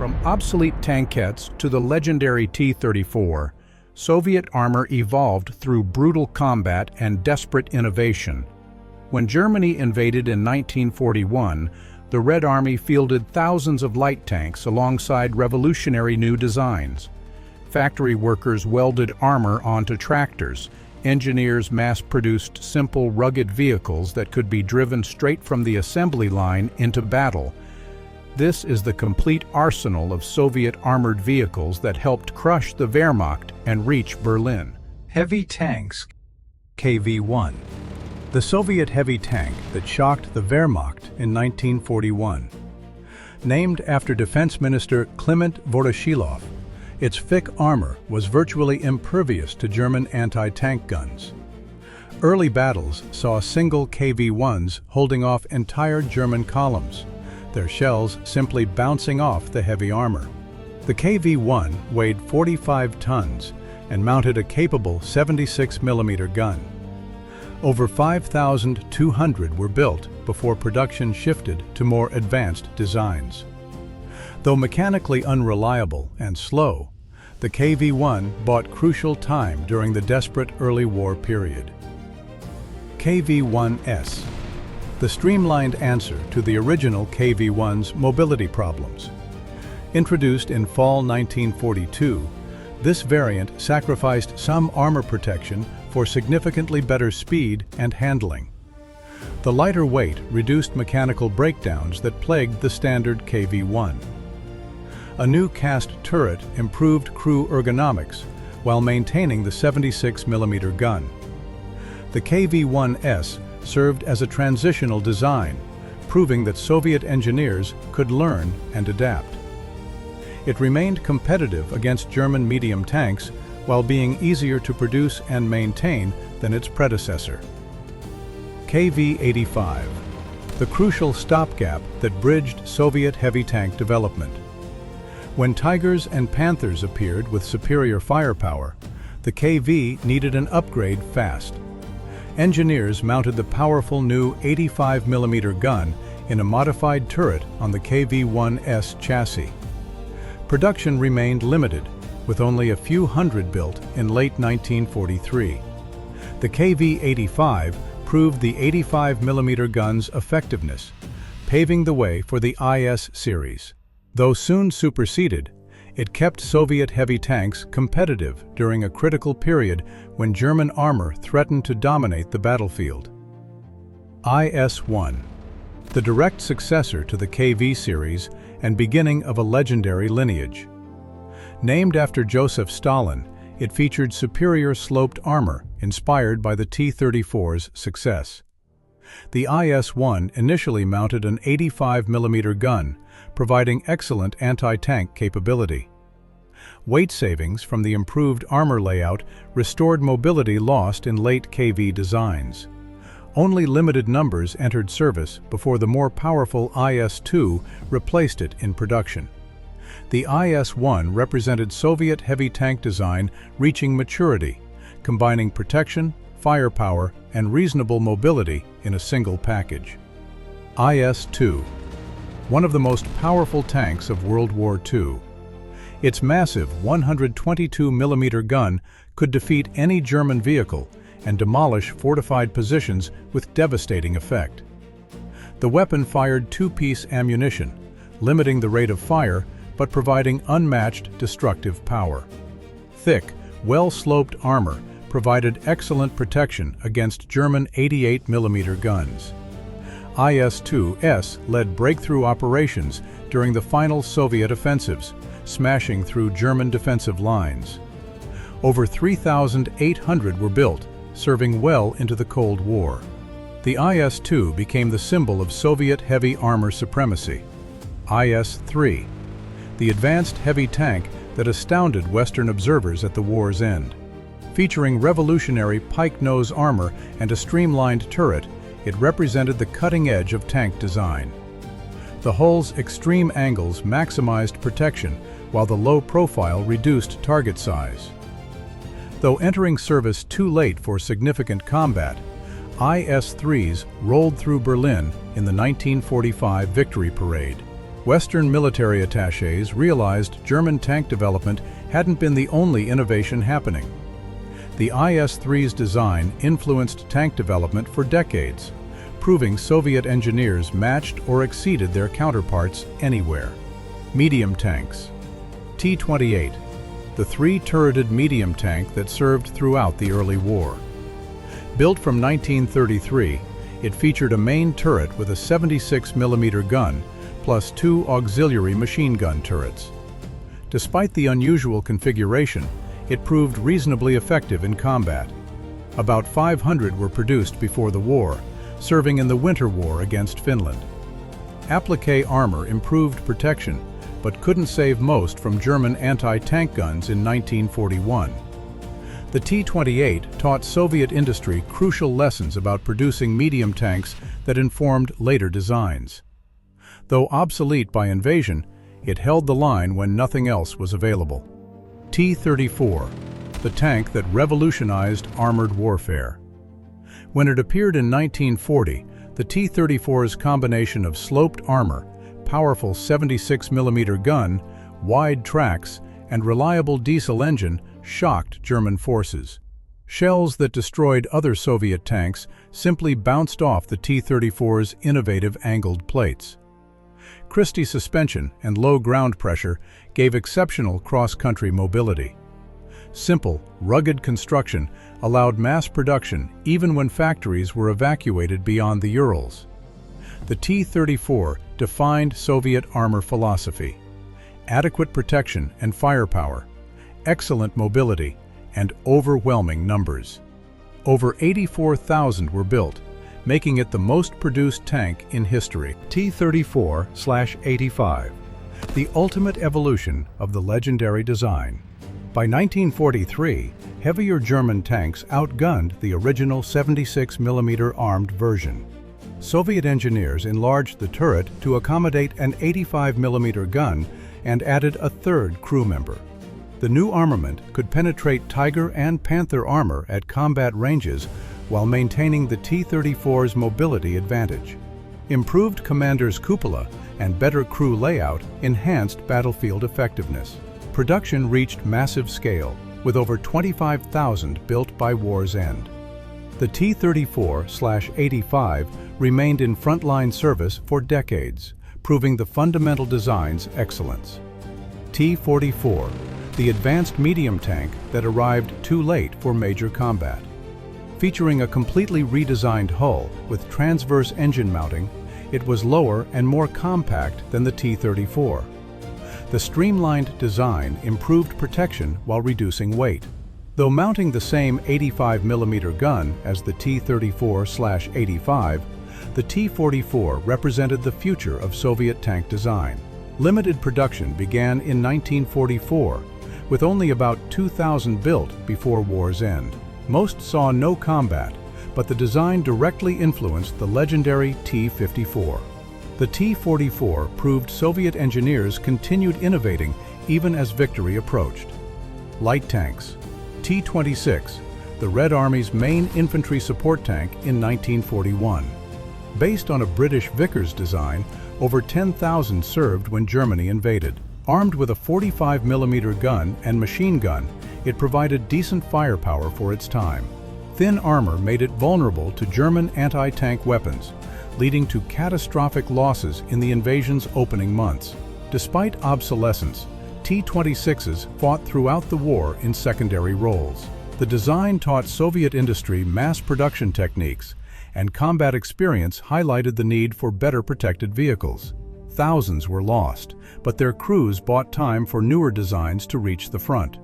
From obsolete tankettes to the legendary T-34, Soviet armor evolved through brutal combat and desperate innovation. When Germany invaded in 1941, the Red Army fielded thousands of light tanks alongside revolutionary new designs. Factory workers welded armor onto tractors. Engineers mass-produced simple, rugged vehicles that could be driven straight from the assembly line into battle. This is the complete arsenal of Soviet armored vehicles that helped crush the Wehrmacht and reach Berlin. Heavy tanks, KV-1. The Soviet heavy tank that shocked the Wehrmacht in 1941. Named after Defense Minister Kliment Voroshilov, its thick armor was virtually impervious to German anti-tank guns. Early battles saw single KV-1s holding off entire German columns, their shells simply bouncing off the heavy armor. The KV-1 weighed 45 tons and mounted a capable 76mm gun. Over 5,200 were built before production shifted to more advanced designs. Though mechanically unreliable and slow, the KV-1 bought crucial time during the desperate early war period. KV-1S, the streamlined answer to the original KV-1's mobility problems. Introduced in fall 1942, this variant sacrificed some armor protection for significantly better speed and handling. The lighter weight reduced mechanical breakdowns that plagued the standard KV-1. A new cast turret improved crew ergonomics while maintaining the 76mm gun. The KV-1S served as a transitional design, proving that Soviet engineers could learn and adapt. It remained competitive against German medium tanks while being easier to produce and maintain than its predecessor. KV-85, the crucial stopgap that bridged Soviet heavy tank development. When Tigers and Panthers appeared with superior firepower, the KV needed an upgrade fast. Engineers mounted the powerful new 85mm gun in a modified turret on the KV-1S chassis. Production remained limited, with only a few hundred built in late 1943. The KV-85 proved the 85mm gun's effectiveness, paving the way for the IS series. Though soon superseded, it kept Soviet heavy tanks competitive during a critical period when German armor threatened to dominate the battlefield. IS-1, the direct successor to the KV series and beginning of a legendary lineage. Named after Joseph Stalin, it featured superior sloped armor inspired by the T-34's success. The IS-1 initially mounted an 85mm gun, providing excellent anti-tank capability. Weight savings from the improved armor layout restored mobility lost in late KV designs. Only limited numbers entered service before the more powerful IS-2 replaced it in production. The IS-1 represented Soviet heavy tank design reaching maturity, combining protection, firepower, and reasonable mobility in a single package. IS-2, one of the most powerful tanks of World War II. Its massive 122mm gun could defeat any German vehicle and demolish fortified positions with devastating effect. The weapon fired two-piece ammunition, limiting the rate of fire but providing unmatched destructive power. Thick, well-sloped armor provided excellent protection against German 88mm guns. IS-2S led breakthrough operations during the final Soviet offensives, smashing through German defensive lines. Over 3,800 were built, serving well into the Cold War. The IS-2 became the symbol of Soviet heavy armor supremacy. IS-3, the advanced heavy tank that astounded Western observers at the war's end. Featuring revolutionary pike nose armor and a streamlined turret, it represented the cutting edge of tank design. The hull's extreme angles maximized protection, while the low profile reduced target size. Though entering service too late for significant combat, IS-3s rolled through Berlin in the 1945 Victory Parade. Western military attachés realized German tank development hadn't been the only innovation happening. The IS-3's design influenced tank development for decades, proving Soviet engineers matched or exceeded their counterparts anywhere. Medium tanks. T-28, the three-turreted medium tank that served throughout the early war. Built from 1933, it featured a main turret with a 76mm gun, plus two auxiliary machine gun turrets. Despite the unusual configuration, it proved reasonably effective in combat. About 500 were produced before the war, serving in the Winter War against Finland. Appliqué armor improved protection, but couldn't save most from German anti-tank guns in 1941. The T-28 taught Soviet industry crucial lessons about producing medium tanks that informed later designs. Though obsolete by invasion, it held the line when nothing else was available. T-34, the tank that revolutionized armored warfare. When it appeared in 1940, the T-34's combination of sloped armor, powerful 76mm gun, wide tracks, and reliable diesel engine shocked German forces. Shells that destroyed other Soviet tanks simply bounced off the T-34's innovative angled plates. Christie suspension and low ground pressure gave exceptional cross-country mobility. Simple, rugged construction allowed mass production even when factories were evacuated beyond the Urals. The T-34 defined Soviet armor philosophy: adequate protection and firepower, excellent mobility, and overwhelming numbers. Over 84,000 were built, making it the most produced tank in history. T-34/85, the ultimate evolution of the legendary design. By 1943, heavier German tanks outgunned the original 76mm armed version. Soviet engineers enlarged the turret to accommodate an 85mm gun and added a third crew member. The new armament could penetrate Tiger and Panther armor at combat ranges while maintaining the T-34's mobility advantage. Improved commander's cupola and better crew layout enhanced battlefield effectiveness. Production reached massive scale, with over 25,000 built by war's end. The T-34/85 remained in frontline service for decades, proving the fundamental design's excellence. T-44, the advanced medium tank that arrived too late for major combat. Featuring a completely redesigned hull with transverse engine mounting, it was lower and more compact than the T-34. The streamlined design improved protection while reducing weight. Though mounting the same 85mm gun as the T-34/85, the T-44 represented the future of Soviet tank design. Limited production began in 1944, with only about 2,000 built before war's end. Most saw no combat, but the design directly influenced the legendary T-54. The T-44 proved Soviet engineers continued innovating even as victory approached. Light tanks. T-26, the Red Army's main infantry support tank in 1941. Based on a British Vickers design, over 10,000 served when Germany invaded. Armed with a 45mm gun and machine gun, it provided decent firepower for its time. Thin armor made it vulnerable to German anti-tank weapons, leading to catastrophic losses in the invasion's opening months. Despite obsolescence, T-26s fought throughout the war in secondary roles. The design taught Soviet industry mass production techniques, and combat experience highlighted the need for better protected vehicles. Thousands were lost, but their crews bought time for newer designs to reach the front.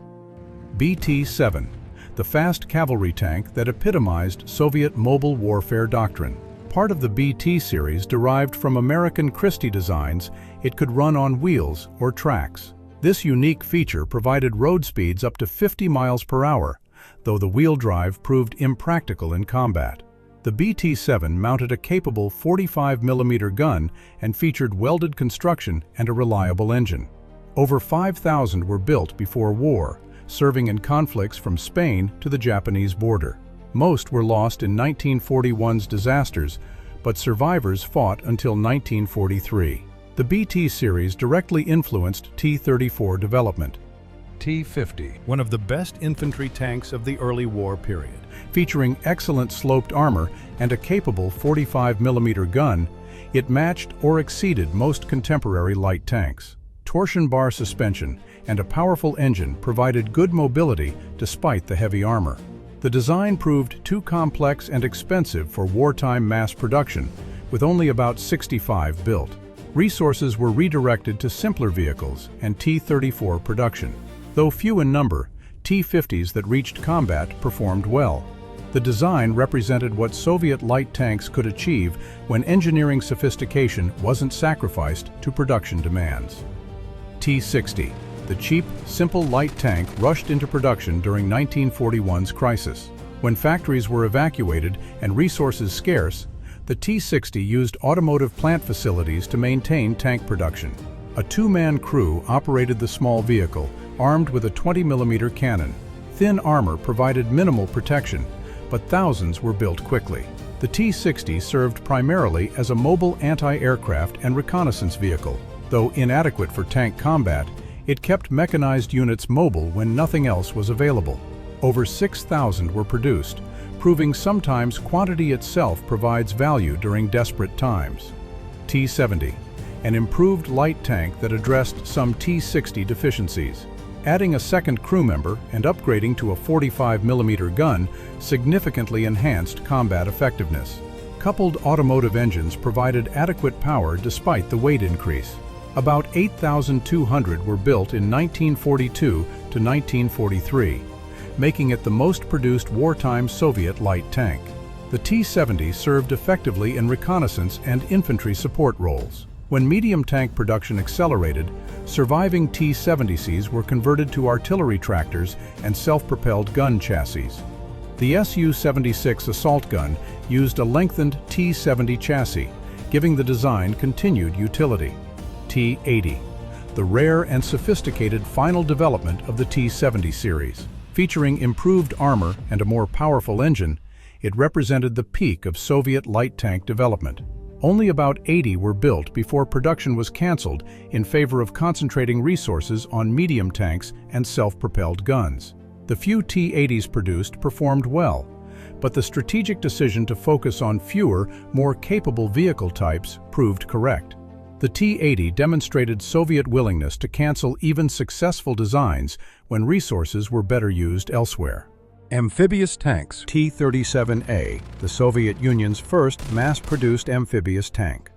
BT-7, the fast cavalry tank that epitomized Soviet mobile warfare doctrine. Part of the BT series derived from American Christie designs, it could run on wheels or tracks. This unique feature provided road speeds up to 50 miles per hour, though the wheel drive proved impractical in combat. The BT-7 mounted a capable 45mm gun and featured welded construction and a reliable engine. Over 5,000 were built before war, serving in conflicts from Spain to the Japanese border. Most were lost in 1941's disasters, but survivors fought until 1943. The BT series directly influenced T-34 development. T-50, one of the best infantry tanks of the early war period. Featuring excellent sloped armor and a capable 45mm gun, it matched or exceeded most contemporary light tanks. Torsion bar suspension and a powerful engine provided good mobility despite the heavy armor. The design proved too complex and expensive for wartime mass production, with only about 65 built. Resources were redirected to simpler vehicles and T-34 production. Though few in number, T-50s that reached combat performed well. The design represented what Soviet light tanks could achieve when engineering sophistication wasn't sacrificed to production demands. T-60, the cheap, simple light tank rushed into production during 1941's crisis. When factories were evacuated and resources scarce, the T-60 used automotive plant facilities to maintain tank production. A two-man crew operated the small vehicle, armed with a 20mm cannon. Thin armor provided minimal protection, but thousands were built quickly. The T-60 served primarily as a mobile anti-aircraft and reconnaissance vehicle. Though inadequate for tank combat, it kept mechanized units mobile when nothing else was available. Over 6,000 were produced, proving sometimes quantity itself provides value during desperate times. T-70, an improved light tank that addressed some T-60 deficiencies. Adding a second crew member and upgrading to a 45mm gun significantly enhanced combat effectiveness. Coupled automotive engines provided adequate power despite the weight increase. About 8,200 were built in 1942 to 1943, making it the most produced wartime Soviet light tank. The T-70 served effectively in reconnaissance and infantry support roles. When medium tank production accelerated, surviving T-70Cs were converted to artillery tractors and self-propelled gun chassis. The Su-76 assault gun used a lengthened T-70 chassis, giving the design continued utility. T-80, the rare and sophisticated final development of the T-70 series. Featuring improved armor and a more powerful engine, it represented the peak of Soviet light tank development. Only about 80 were built before production was canceled in favor of concentrating resources on medium tanks and self-propelled guns. The few T-80s produced performed well, but the strategic decision to focus on fewer, more capable vehicle types proved correct. The T-80 demonstrated Soviet willingness to cancel even successful designs when resources were better used elsewhere. Amphibious tanks. T-37A, the Soviet Union's first mass-produced amphibious tank.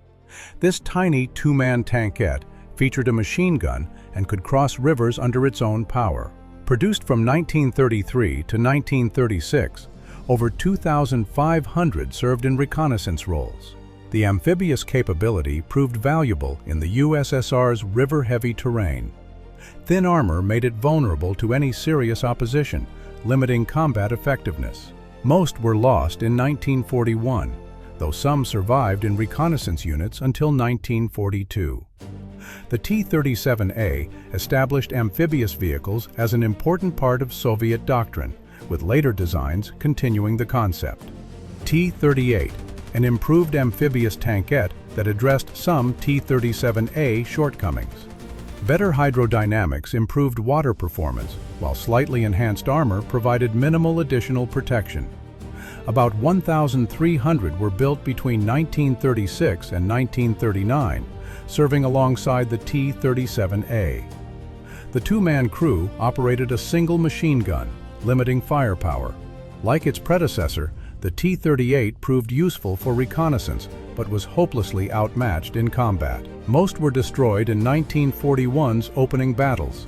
This tiny two-man tankette featured a machine gun and could cross rivers under its own power. Produced from 1933 to 1936, over 2,500 served in reconnaissance roles. The amphibious capability proved valuable in the USSR's river-heavy terrain. Thin armor made it vulnerable to any serious opposition, limiting combat effectiveness. Most were lost in 1941, though some survived in reconnaissance units until 1942. The T-37A established amphibious vehicles as an important part of Soviet doctrine, with later designs continuing the concept. T-38, an improved amphibious tankette that addressed some T-37A shortcomings. Better hydrodynamics improved water performance, while slightly enhanced armor provided minimal additional protection. About 1,300 were built between 1936 and 1939, serving alongside the T-37A. The two-man crew operated a single machine gun, limiting firepower. Like its predecessor, the T-38 proved useful for reconnaissance, but was hopelessly outmatched in combat. Most were destroyed in 1941's opening battles.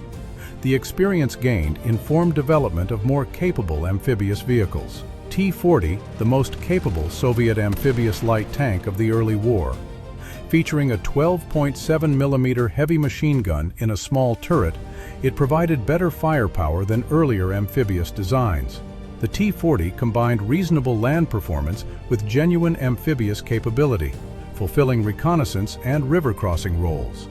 The experience gained informed development of more capable amphibious vehicles. T-40, the most capable Soviet amphibious light tank of the early war. Featuring a 12.7mm heavy machine gun in a small turret, it provided better firepower than earlier amphibious designs. The T-40 combined reasonable land performance with genuine amphibious capability, fulfilling reconnaissance and river crossing roles.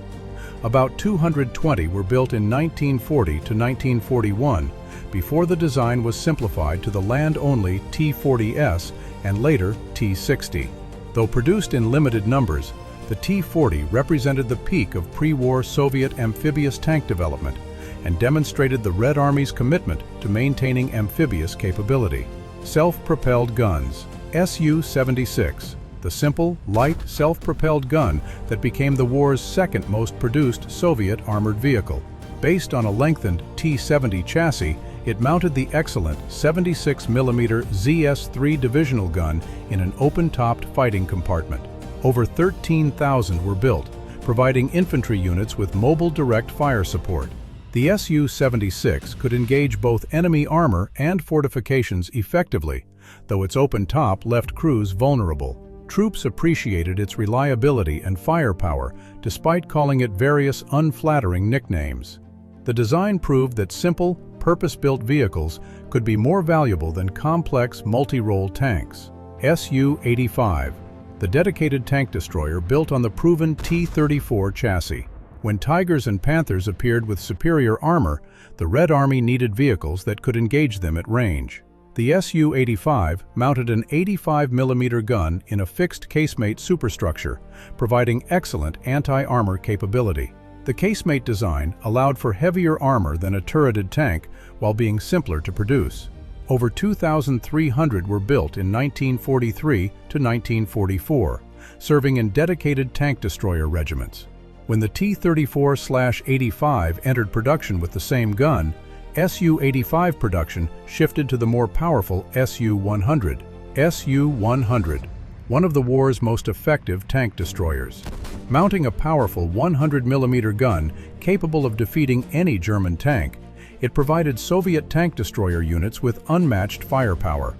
About 220 were built in 1940 to 1941, before the design was simplified to the land-only T-40S and later T-60. Though produced in limited numbers, The T-40 represented the peak of pre-war Soviet amphibious tank development and demonstrated the Red Army's commitment to maintaining amphibious capability. Self-propelled guns. Su-76, the simple, light, self-propelled gun that became the war's second most produced Soviet armored vehicle. Based on a lengthened T-70 chassis, it mounted the excellent 76mm ZS-3 divisional gun in an open-topped fighting compartment. Over 13,000 were built, providing infantry units with mobile direct fire support. The Su-76 could engage both enemy armor and fortifications effectively, though its open top left crews vulnerable. Troops appreciated its reliability and firepower, despite calling it various unflattering nicknames. The design proved that simple, purpose-built vehicles could be more valuable than complex multi-role tanks. Su-85, the dedicated tank destroyer built on the proven T-34 chassis. When Tigers and Panthers appeared with superior armor, the Red Army needed vehicles that could engage them at range. The Su-85 mounted an 85mm gun in a fixed casemate superstructure, providing excellent anti-armor capability. The casemate design allowed for heavier armor than a turreted tank while being simpler to produce. Over 2,300 were built in 1943 to 1944, serving in dedicated tank destroyer regiments. When the T-34/85 entered production with the same gun, Su-85 production shifted to the more powerful Su-100. Su-100, one of the war's most effective tank destroyers. Mounting a powerful 100mm gun capable of defeating any German tank, it provided Soviet tank destroyer units with unmatched firepower.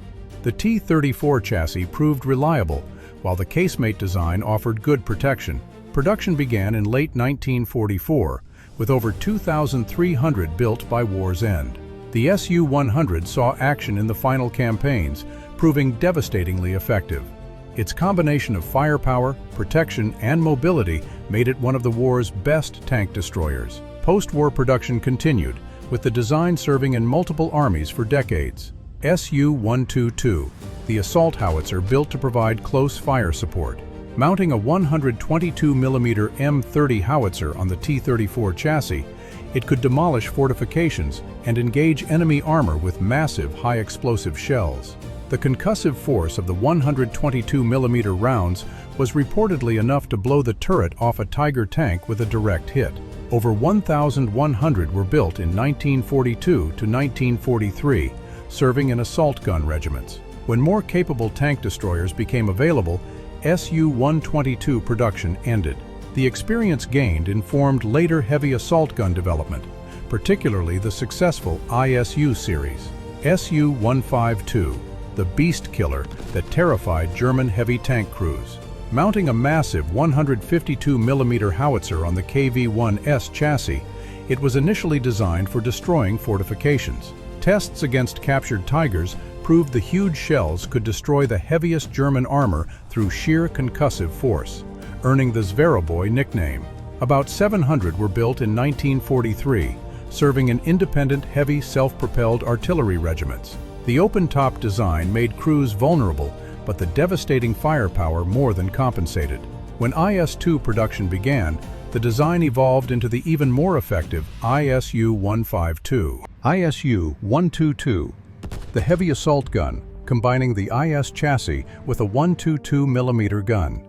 The T-34 chassis proved reliable, while the casemate design offered good protection. Production began in late 1944, with over 2,300 built by war's end. The Su-100 saw action in the final campaigns, proving devastatingly effective. Its combination of firepower, protection, and mobility made it one of the war's best tank destroyers. Post-war production continued, with the design serving in multiple armies for decades. Su-122, the assault howitzer built to provide close fire support. Mounting a 122mm M30 howitzer on the T-34 chassis, it could demolish fortifications and engage enemy armor with massive high-explosive shells. The concussive force of the 122mm rounds was reportedly enough to blow the turret off a Tiger tank with a direct hit. Over 1,100 were built in 1942 to 1943, serving in assault gun regiments. When more capable tank destroyers became available, Su-122 production ended. The experience gained informed later heavy assault gun development, particularly the successful ISU series. Su-152, the beast killer that terrified German heavy tank crews. Mounting a massive 152mm howitzer on the KV-1S chassis, it was initially designed for destroying fortifications. Tests against captured Tigers proved the huge shells could destroy the heaviest German armor through sheer concussive force, earning the Zveroboy nickname. About 700 were built in 1943, serving in independent heavy self-propelled artillery regiments. The open-top design made crews vulnerable, but the devastating firepower more than compensated. When IS-2 production began, the design evolved into the even more effective ISU-152. ISU-122, the heavy assault gun, combining the IS chassis with a 122mm gun.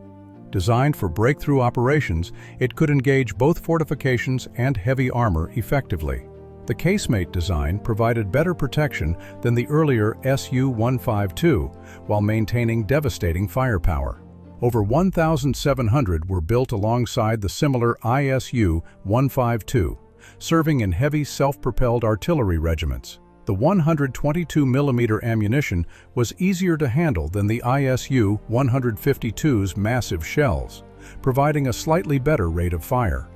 Designed for breakthrough operations, it could engage both fortifications and heavy armor effectively. The casemate design provided better protection than the earlier Su-152, while maintaining devastating firepower. Over 1,700 were built alongside the similar ISU-152, serving in heavy self-propelled artillery regiments. The 122mm ammunition was easier to handle than the ISU-152's massive shells, providing a slightly better rate of fire.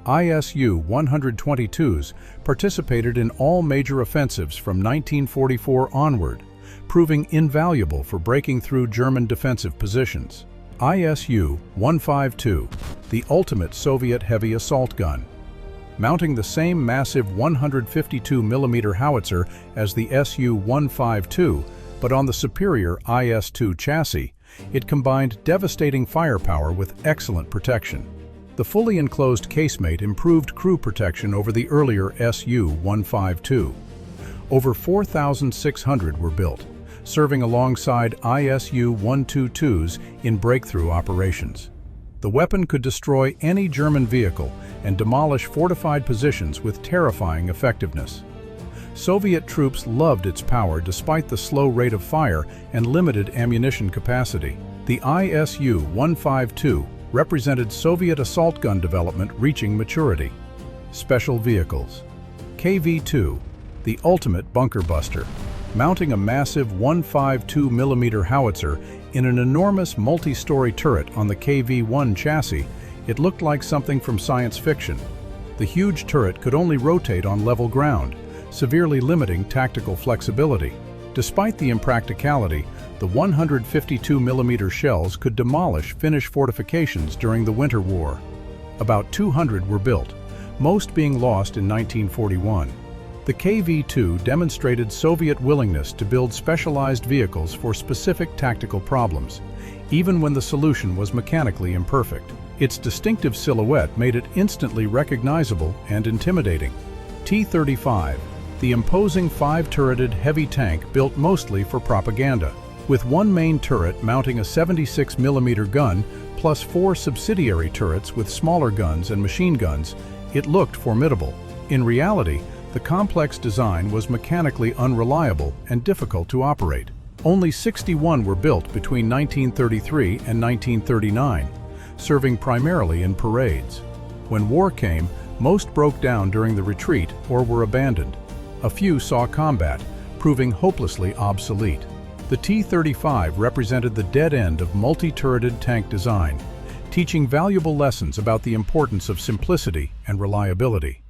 ISU-122s participated in all major offensives from 1944 onward, proving invaluable for breaking through German defensive positions. ISU-152, the ultimate Soviet heavy assault gun. Mounting the same massive 152mm howitzer as the Su-152, but on the superior IS-2 chassis, It combined devastating firepower with excellent protection. The fully enclosed casemate improved crew protection over the earlier Su-152. Over 4,600 were built, serving alongside ISU-122s in breakthrough operations. The weapon could destroy any German vehicle and demolish fortified positions with terrifying effectiveness. Soviet troops loved its power despite the slow rate of fire and limited ammunition capacity. The ISU-152 represented Soviet assault gun development reaching maturity. Special vehicles. KV-2, the ultimate bunker buster. Mounting a massive 152mm howitzer in an enormous multi-story turret on the KV-1 chassis, it looked like something from science fiction. The huge turret could only rotate on level ground, severely limiting tactical flexibility. Despite the impracticality, the 152mm shells could demolish Finnish fortifications during the Winter War. About 200 were built, most being lost in 1941. The KV-2 demonstrated Soviet willingness to build specialized vehicles for specific tactical problems, even when the solution was mechanically imperfect. Its distinctive silhouette made it instantly recognizable and intimidating. T-35, the imposing 5-turreted heavy tank built mostly for propaganda. With one main turret mounting a 76mm gun plus 4 subsidiary turrets with smaller guns and machine guns, it looked formidable. In reality, the complex design was mechanically unreliable and difficult to operate. Only 61 were built between 1933 and 1939, serving primarily in parades. When war came, most broke down during the retreat or were abandoned. A few saw combat, proving hopelessly obsolete. The T-35 represented the dead end of multi-turreted tank design, teaching valuable lessons about the importance of simplicity and reliability.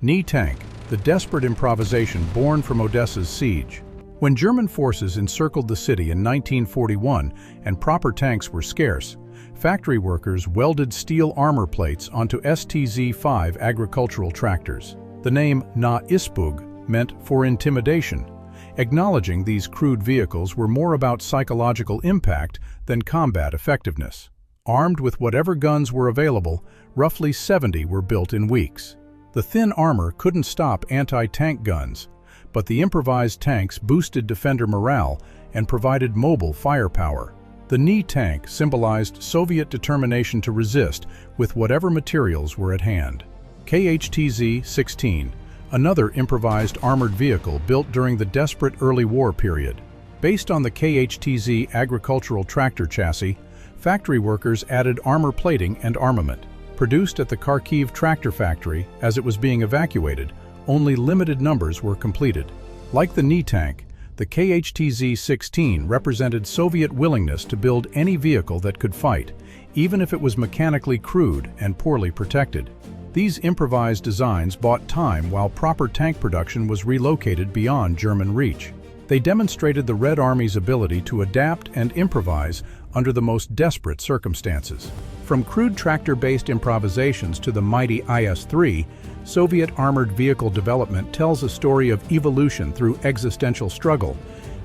Knee tank, the desperate improvisation born from Odessa's siege. When German forces encircled the city in 1941 and proper tanks were scarce, factory workers welded steel armor plates onto STZ-5 agricultural tractors. The name Na-Ispug meant for intimidation, acknowledging these crude vehicles were more about psychological impact than combat effectiveness. Armed with whatever guns were available, roughly 70 were built in weeks. The thin armor couldn't stop anti-tank guns, but the improvised tanks boosted defender morale and provided mobile firepower. The knee tank symbolized Soviet determination to resist with whatever materials were at hand. KHTZ-16, another improvised armored vehicle built during the desperate early war period. Based on the KHTZ agricultural tractor chassis, factory workers added armor plating and armament. Produced at the Kharkiv tractor factory as it was being evacuated, only limited numbers were completed. Like the knee tank, the KHTZ-16 represented Soviet willingness to build any vehicle that could fight, even if it was mechanically crude and poorly protected. These improvised designs bought time while proper tank production was relocated beyond German reach. They demonstrated the Red Army's ability to adapt and improvise under the most desperate circumstances. From crude tractor-based improvisations to the mighty IS-3, Soviet armored vehicle development tells a story of evolution through existential struggle.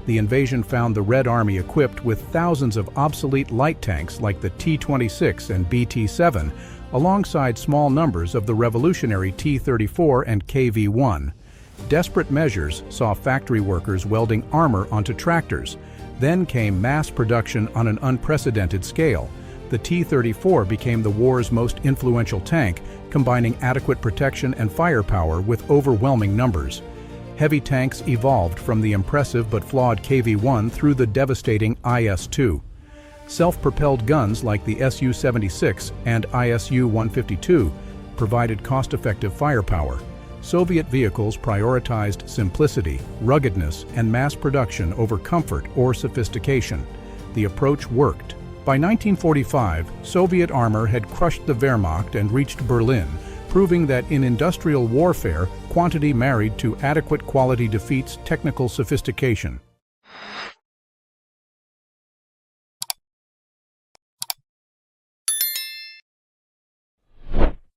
The invasion found the Red Army equipped with thousands of obsolete light tanks like the T-26 and BT-7, alongside small numbers of the revolutionary T-34 and KV-1. Desperate measures saw factory workers welding armor onto tractors. Then came mass production on an unprecedented scale. The T-34 became the war's most influential tank, combining adequate protection and firepower with overwhelming numbers. Heavy tanks evolved from the impressive but flawed KV-1 through the devastating IS-2. Self-propelled guns like the Su-76 and ISU-152 provided cost-effective firepower. Soviet vehicles prioritized simplicity, ruggedness, and mass production over comfort or sophistication. The approach worked. By 1945, Soviet armor had crushed the Wehrmacht and reached Berlin, proving that in industrial warfare, quantity married to adequate quality defeats technical sophistication.